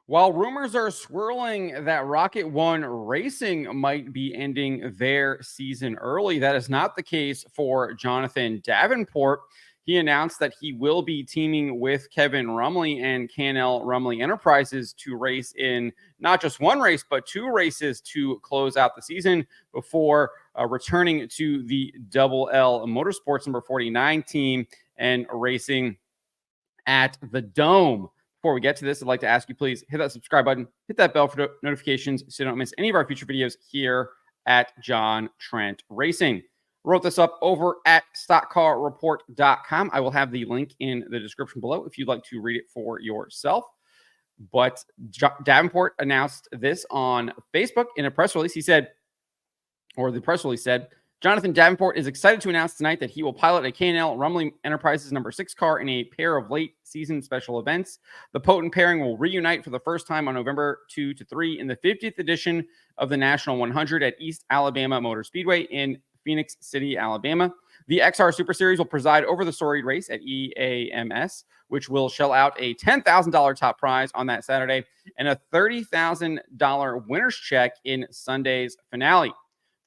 While rumors are swirling that Rocket One Racing might be ending their season early, that is not the case for Jonathan Davenport. He announced that he will be teaming with Kevin Rumley and K&L Rumley Enterprises to race in not just one race, but two races to close out the season before returning to the Double L Motorsports number 49 team and racing at the Dome. Before we get to this, I'd like to ask you, please hit that subscribe button, hit that bell for notifications so you don't miss any of our future videos here at John Trent Racing. Wrote this up over at stockcarreport.com. I will have the link in the description below if you'd like to read it for yourself. But Davenport announced this on Facebook in a press release. He said, or the press release said, Jonathan Davenport is excited to announce tonight that he will pilot a K&L Rumley Enterprises number 6 car in a pair of late season special events. The potent pairing will reunite for the first time on November 2 to 3 in the 50th edition of the National 100 at East Alabama Motor Speedway in Phoenix City, Alabama. The XR Super Series will preside over the storied race at EAMS, which will shell out a $10,000 top prize on that Saturday and a $30,000 winner's check in Sunday's finale.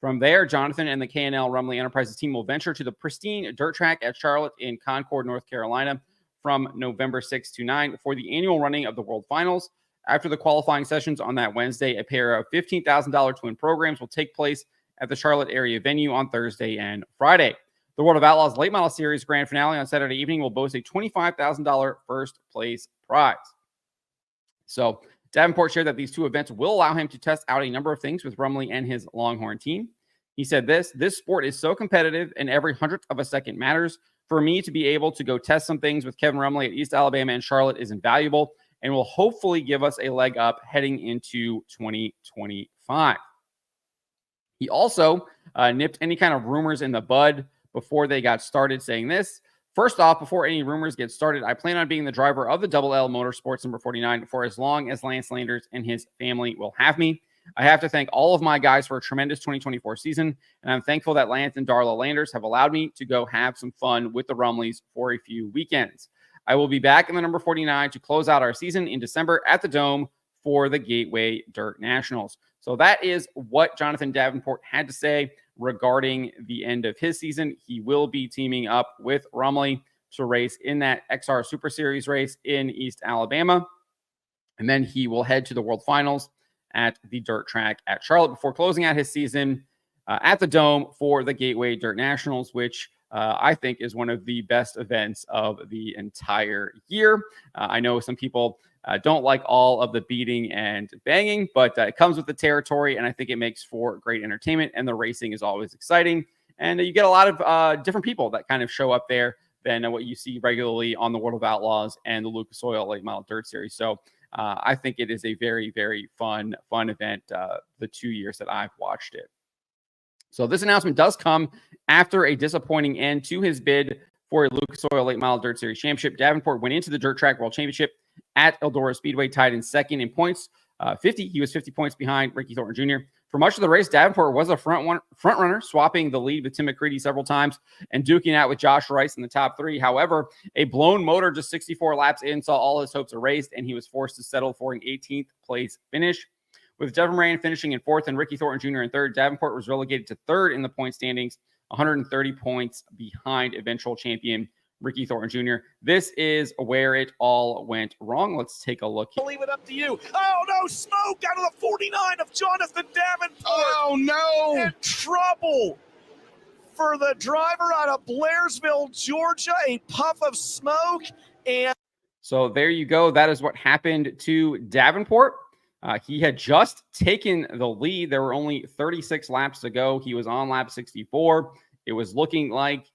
From there, Jonathan and the K&L Rumley Enterprises team will venture to the pristine dirt track at Charlotte in Concord, North Carolina from November 6 to 9 for the annual running of the World Finals. After the qualifying sessions on that Wednesday, a pair of $15,000 twin programs will take place at the Charlotte area venue on Thursday and Friday. The World of Outlaws Late Model Series grand finale on Saturday evening will boast a $25,000 first place prize. So Davenport shared that these two events will allow him to test out a number of things with Rumley and his Longhorn team. He said this sport is so competitive and every hundredth of a second matters. For me to be able to go test some things with Kevin Rumley at East Alabama and Charlotte is invaluable and will hopefully give us a leg up heading into 2025. He also nipped any kind of rumors in the bud before they got started, saying this. First off, before any rumors get started, I plan on being the driver of the Double L Motorsports number 49 for as long as Lance Landers and his family will have me. I have to thank all of my guys for a tremendous 2024 season, and I'm thankful that Lance and Darla Landers have allowed me to go have some fun with the Rumleys for a few weekends. I will be back in the number 49 to close out our season in December at the Dome for the Gateway Dirt Nationals. So that is what Jonathan Davenport had to say regarding the end of his season. He will be teaming up with Rumley to race in that XR Super Series race in East Alabama. And then he will head to the World Finals at the dirt track at Charlotte before closing out his season at the Dome for the Gateway Dirt Nationals, which I think is one of the best events of the entire year. I know some people don't like all of the beating and banging, but it comes with the territory, and I think it makes for great entertainment, and the racing is always exciting. And you get a lot of different people that kind of show up there than what you see regularly on the World of Outlaws and the Lucas Oil Late Model Dirt Series. So I think it is a very, very fun event the 2 years that I've watched it. So this announcement does come after a disappointing end to his bid for a Lucas Oil Late Model Dirt Series Championship. Davenport went into the Dirt Track World Championship at Eldora Speedway, tied in second in points, 50. He was 50 points behind Ricky Thornton Jr. For much of the race, Davenport was a front runner, swapping the lead with Tim McCready several times and duking out with Josh Rice in the top three. However, a blown motor just 64 laps in saw all his hopes erased, and he was forced to settle for an 18th place finish. With Devin Moran finishing in fourth and Ricky Thornton Jr. in third, Davenport was relegated to third in the point standings, 130 points behind eventual champion Ricky Thornton Jr. This is where it all went wrong. Let's take a look. I'll leave it up to you. Oh, no, smoke out of the 49 of Jonathan Davenport. Oh, no. And trouble for the driver out of Blairsville, Georgia. A puff of smoke. And so there you go. That is what happened to Davenport. He had just taken the lead. There were only 36 laps to go. He was on lap 64. It was looking like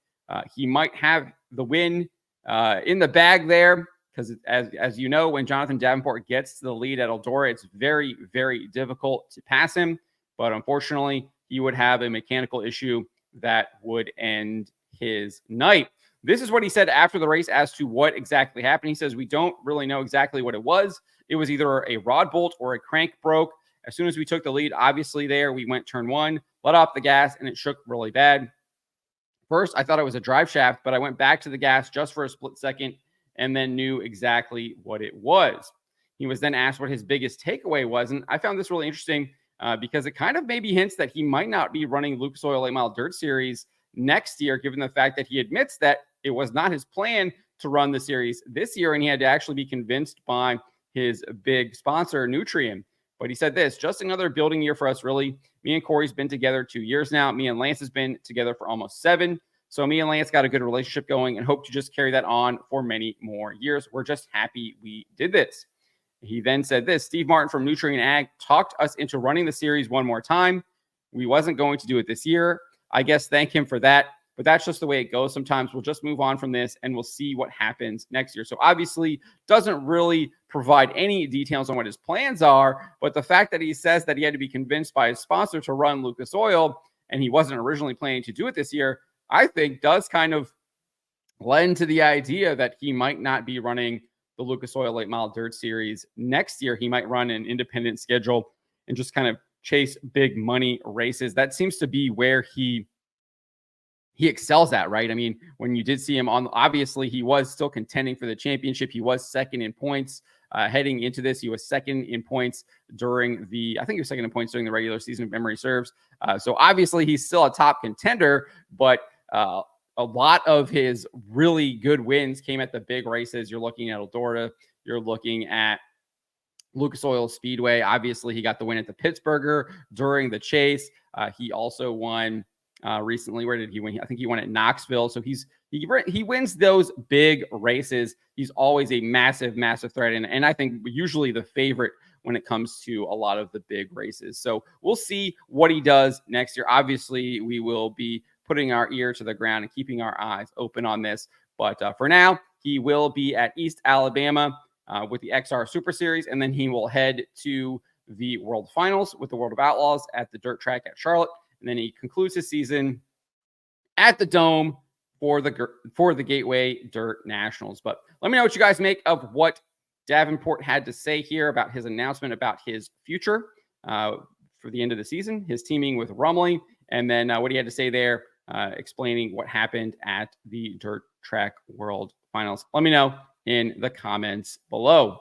he might have the win in the bag there, because as you know, when Jonathan Davenport gets to the lead at Eldora, it's very, very difficult to pass him. But unfortunately, he would have a mechanical issue that would end his night. This is what he said after the race as to what exactly happened. He says, we don't really know exactly what it was. It was either a rod bolt or a crank broke. As soon as we took the lead, obviously there, we went turn one, let off the gas, and it shook really bad. First, I thought it was a drive shaft, but I went back to the gas just for a split second and then knew exactly what it was. He was then asked what his biggest takeaway was. And I found this really interesting because it kind of maybe hints that he might not be running Lucas Oil Late Model Dirt Series next year, given the fact that he admits that it was not his plan to run the series this year, and he had to actually be convinced by his big sponsor, Nutrien. But he said this: just another building year for us, really. Me and Corey's been together 2 years now. Me and Lance has been together for almost 7. So me and Lance got a good relationship going and hope to just carry that on for many more years. We're just happy we did this. He then said this: Steve Martin from Nutrien Ag talked us into running the series one more time. We wasn't going to do it this year. I guess thank him for that. But that's just the way it goes. Sometimes we'll just move on from this and we'll see what happens next year. So obviously doesn't really provide any details on what his plans are. But the fact that he says that he had to be convinced by his sponsor to run Lucas Oil and he wasn't originally planning to do it this year, I think does kind of lend to the idea that he might not be running the Lucas Oil Late Model Dirt Series next year. He might run an independent schedule and just kind of chase big money races. That seems to be where he excels at, right? I mean, when you did see him on, obviously he was still contending for the championship. He was second in points heading into this. He was second in points during I think he was second in points during the regular season, if memory serves. So obviously he's still a top contender, but a lot of his really good wins came at the big races. You're looking at Eldora. You're looking at Lucas Oil Speedway. Obviously, he got the win at the Pittsburgher during the chase. He also won recently. Where did he win? I think he won at Knoxville. So he wins those big races. He's always a massive threat, and I think usually the favorite when it comes to a lot of the big races. So we'll see what he does next year. Obviously, we will be putting our ear to the ground and keeping our eyes open on this. But for now, he will be at East Alabama with the XR Super Series, and then he will head to the World Finals with the World of Outlaws at the dirt track at Charlotte. And then he concludes his season at the Dome for the Gateway Dirt Nationals. But let me know what you guys make of what Davenport had to say here about his announcement about his future for the end of the season, his teaming with Rumley, and then what he had to say there, explaining what happened at the Dirt Track World Finals. Let me know in the comments below.